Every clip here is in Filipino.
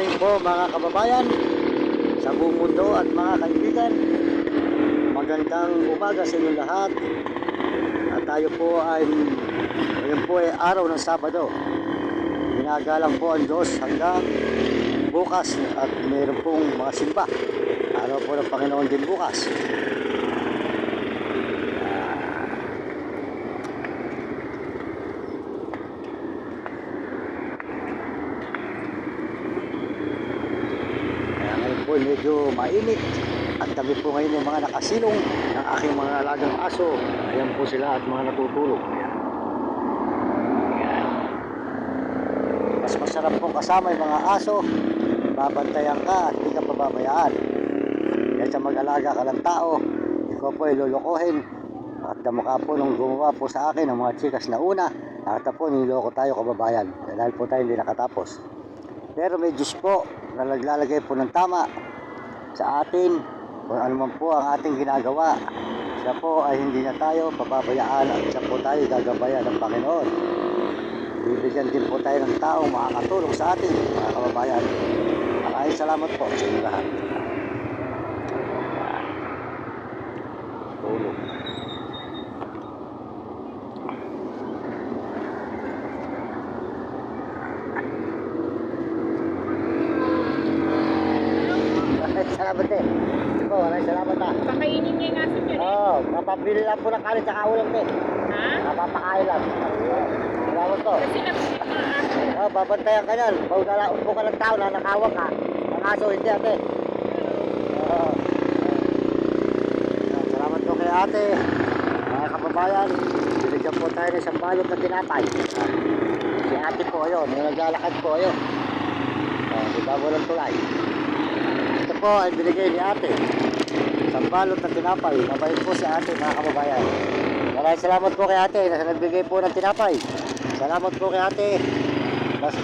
morning po mga kababayan sa buong mundo at mga kaibigan. Magandang umaga sa inyo lahat. At tayo po ay ngayon po ay araw ng Sabado. Ginagalang po ang Diyos hanggang bukas at mayroon pong mga simba. Araw po ng Panginoon din bukas. Medyo mainit at kami po ngayon yung mga nakasilong ng aking mga alagang aso. Ayan po sila at mga natutulog. Ayan. Mas masarap pong kasama yung mga aso, babantayan ka at hindi ka pababayaan. Kaya sa mag-alaga ka ng tao, ikaw po ay lulukohin. At damukha po nung gumawa po sa akin ng mga chikas na una, nakita po niloko tayo kababayan dahil po tayo hindi nakatapos. Pero may Diyos po na naglalagay po ng tama sa atin kung ano man po ang ating ginagawa. Siya po ay hindi na tayo pababayaan at siya po tayo gagabayan ng Panginoon. Bibigyan din po tayo ng tao makakatulong sa atin mga kababayan. Maraming salamat po sa inyo lahat. Tulong. Salamat eh. Ito, maraming salamat ha. Pakainin niya yung aso niyo eh. Oo, kapabili lang po ng kanin tsaka ulam eh. Ha? Napapakain lang. Salamat po. Kasi nakuha mga aso. Oo, babantayan ka yan. Pag upo ka ng tao na nakawak ka, ang aso hindi ate. Oo. Salamat po kay ate. Mga kababayan, binigyan po tayo ng isang balot na tinapay. Si ate po ayun, yung naglalakad po ayun. Di ba walang tulay? Ito po ay binigay ni ate. Isang balot na tinapay. Mabait po si ate mga kababayan. Maraming salamat po kay ate na nagbigay po ng tinapay. Salamat po kay ate.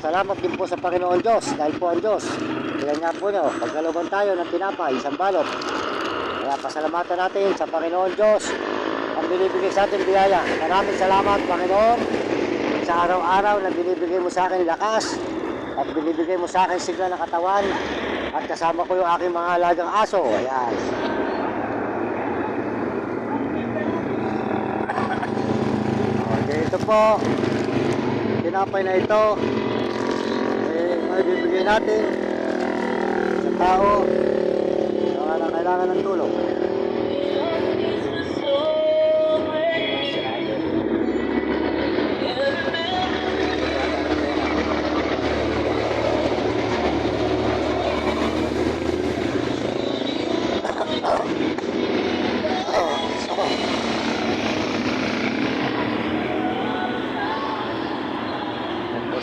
Salamat din po sa Panginoon Diyos dahil po ang Diyos. Kaya nga po nyo, pagkaluban tayo ng tinapay, isang balot. Kaya pasalamatan natin sa Panginoon Diyos ang binibigay sa atin biyaya. Maraming salamat Panginoon sa araw-araw na binibigay mo sa akin lakas at binibigay mo sa akin sigla ng katawan at kasama ko yung aking mga alagang aso. Ayan. Okay, ito po tinapay na ito may bibigay natin sa tao na kailangan ng tulong.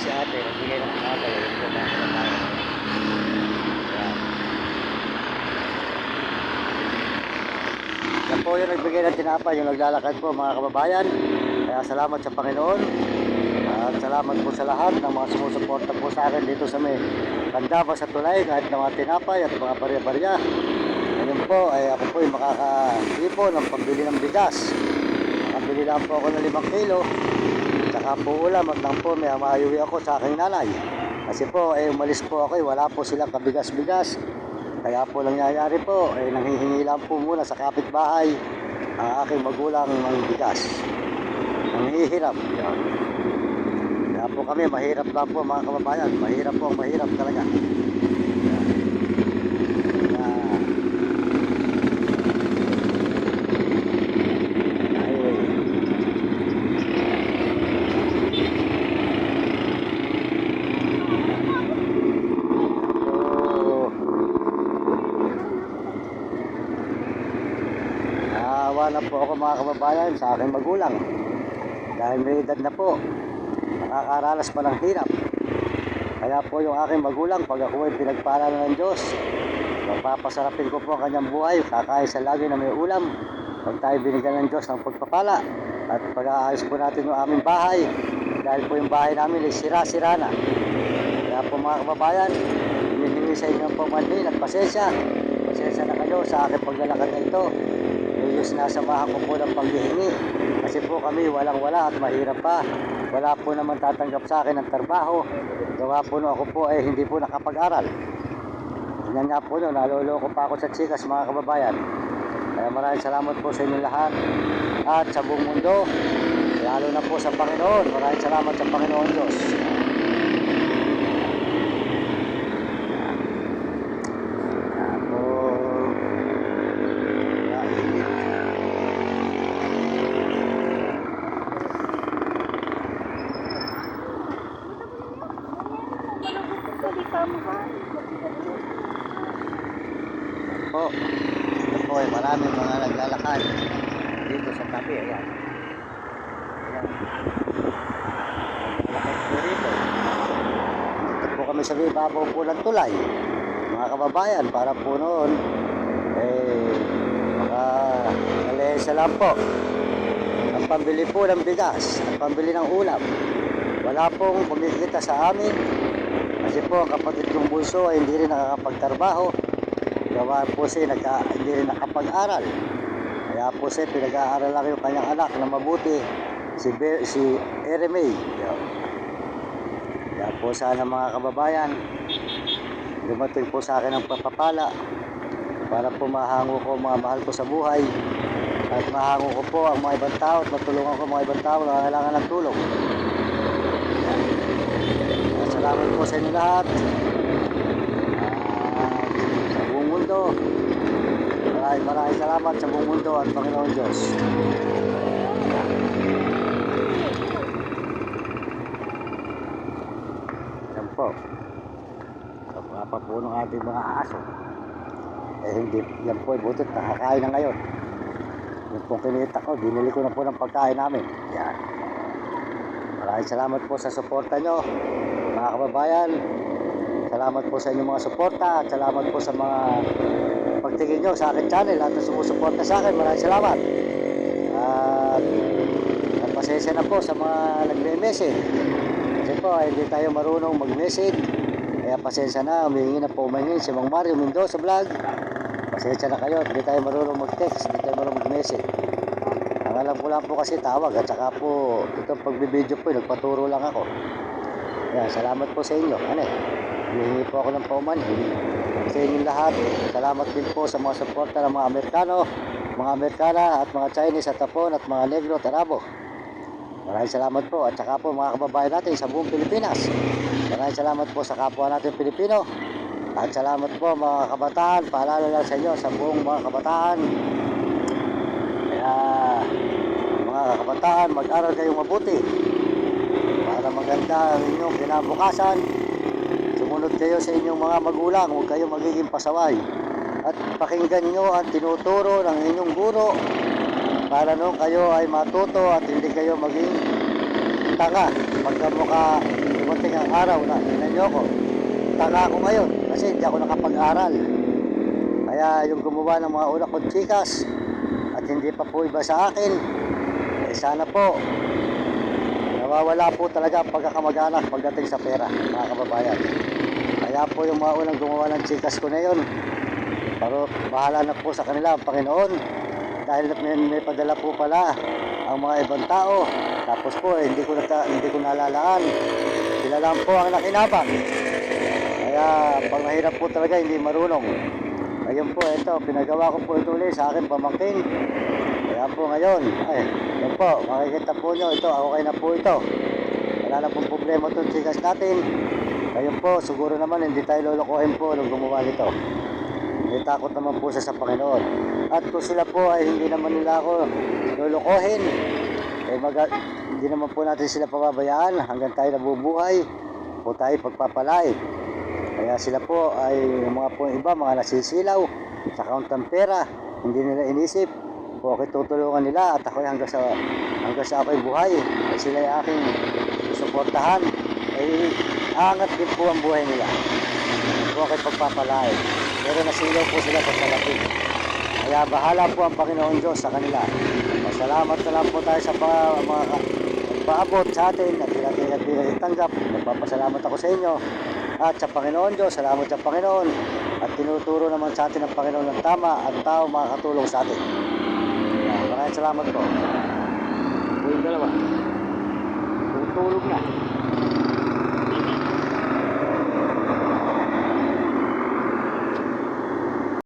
Si ate, nagbigay ng tinapay, yung po natin na tayo. Yan po yung nagbigay ng tinapay, yung naglalakad po mga kababayan. Kaya salamat sa Panginoon. At salamat po sa lahat ng mga sumusuporta po sa akin dito sa may Candaba sa Tulay, kahit ng mga tinapay at mga barya-barya. Ngayon po, ay ako po yung makakaipo ng pambili ng bigas. Makabili lang po ako ng 5 kilo. Saka po ulam at lang po may maayuwi ako sa aking nanay. Kasi po umalis po ako wala po silang kabigas-bigas. Kaya po nangyayari po nanghihingi lang po muna sa kapitbahay ang aking magulang ng bigas. Nanghihirap. Kaya po kami mahirap lang po mga kababayan. Mahirap po, mahirap talaga. Na po ako mga kababayan sa aking magulang dahil may edad na po, nakakaranas pa ng hirap. Kaya po yung aking magulang, pag ako ay pinagpala ng Diyos, magpapasarapin ko po ang kanyang buhay, kakain sa lagi na may ulam. Pag tayo binigyan ng Diyos ng pagpapala at pag-aayos po natin yung aming bahay dahil po yung bahay namin ay sira-sira na. Kaya po mga kababayan, hinihingi sa inyo po manhin at pasensya na kayo sa aking paglalakad na ito. Sinasamahan ko po ng paghihingi. Kasi po kami walang-wala at mahirap pa. Wala po naman tatanggap sa akin ng trabaho. Gawa po no ako po ay hindi po nakapag-aral. Yan nga po no, naloloko pa ako sa chikas mga kababayan. Kaya maraming salamat po sa inyo lahat. At sa buong mundo, lalo na po sa Panginoon. Maraming salamat sa Panginoon Diyos. Po, ito po ay maraming mga naglalakad dito sa tabi. Ayan. Ayan. Naglalakad po rito. Dito po kami sa ibabaw po ng tulay. Mga kababayan, para po noon, nakalesa lang po. Ang pambili po ng bigas, ang pambili ng ulam. Wala pong kumikita sa amin. Kasi po, ang kapatid kong bunso ay hindi rin nakakapagtrabaho. Gawa po siya hindi rin nakapag-aral. Kaya po siya pinag-aaral lang yung kanyang anak na mabuti, si Eremay. Kaya po sana mga kababayan, dumating po sa akin ang papapala para po mahango ko mga mahal ko sa buhay at mahango ko po ang mga ibang tao at matulungan ko mga ibang tao na kailangan ng tulong. Salamat po sa inyo lahat. Sa buong mundo. Maraming salamat sa buong mundo at Panginoon Diyos. Yan po. Kapapa po ng ating mga aso. Hindi, yan po ay butot. Nakakain na ngayon. Yung pong kinita ko, binili ko na po ng pagkain namin. Yan. Maraming salamat po sa suporta nyo. Mga kababayan, salamat po sa inyong mga suporta at salamat po sa mga pagtingin nyo sa akin channel at sumusuporta sa akin. Maraming salamat. At pasensya na po sa mga nagme-message. Kasi po hindi tayo marunong mag-message. Kaya pasensya na, humihingi na po si Mang Mario Mendoza Vlog. Pasensya na kayo, hindi tayo marunong mag-text, hindi tayo marunong mag-message. Ang alam ko lang po kasi tawag at saka po itong pagbibideo po, nagpaturo lang ako. Yan, salamat po sa inyo. Hihingi po ako ng paumanhin sa inyong lahat. Salamat din po sa mga suporta ng mga Amerikano, mga Amerikana at mga Chinese at Tapon at mga Negro at Arabo. Maraming salamat po at saka po mga kababayan natin sa buong Pilipinas. Maraming salamat po sa kapwa natin Pilipino. At salamat po mga kabataan. Paalala lang sa inyo sa buong mga kabataan. Kaya mga kabataan, mag-aral kayong mabuti para maganda ang inyong kinabukasan. Sumunod kayo sa inyong mga magulang, huwag kayo magiging pasaway. At pakinggan nyo ang tinuturo ng inyong guro para nung kayo ay matuto at hindi kayo maging tanga. Pagkamukha dumating ang araw na tingnan nyo ko, tanga ako ngayon kasi hindi ako nakapag-aral. Kaya yung gumawa ng mga una kong chikas at hindi pa po iba sa akin, sana po nawawala po talaga ang pagkakamag-anak pagdating sa pera, mga kababayan. Kaya po yung mga unang gumawa ng chikas ko na yun, pero bahala na po sa kanila ang Panginoon, dahil may padala po pala ang mga ibang tao. Tapos po hindi ko nalalaan, sila lang po ang nakinabang. Kaya pag mahirap po talaga hindi marunong. Ngayon po ito, pinagawa ko po ito ulit sa aking pamangkin. Kaya po ngayon, yan po, makikita po nyo ito, okay na po ito. Wala na pong problema itong chikas natin. Ngayon po, siguro naman hindi tayo lolokohin po nung gumawa nito. May takot naman po siya sa Panginoon. At kung sila po ay hindi naman nila ako lolokohin, hindi naman po natin sila pababayaan hanggang tayo nabubuhay po tayo pagpapalay. Kaya sila po ay mga po iba, mga nasisilaw sa kauntang pera, hindi nila inisip po ako tutulungan nila at ako hanggang sa ako'y buhay ay sila ay aking susuportahan, ay aangat din po ang buhay nila po ako'y pagpapalay. Pero nasilaw po sila pagkalapit. Kaya bahala po ang Panginoon Diyos sa kanila. Masalamat na lang po tayo sa mga paabot sa atin at pinatanggap. Nagpapasalamat ako sa inyo at sa Panginoon Diyos. Salamat sa Panginoon at tinuturo naman sa atin ng Panginoon ng tama at tao makakatulong sa atin. Maraming salamat po. dalawa. Tutulog na.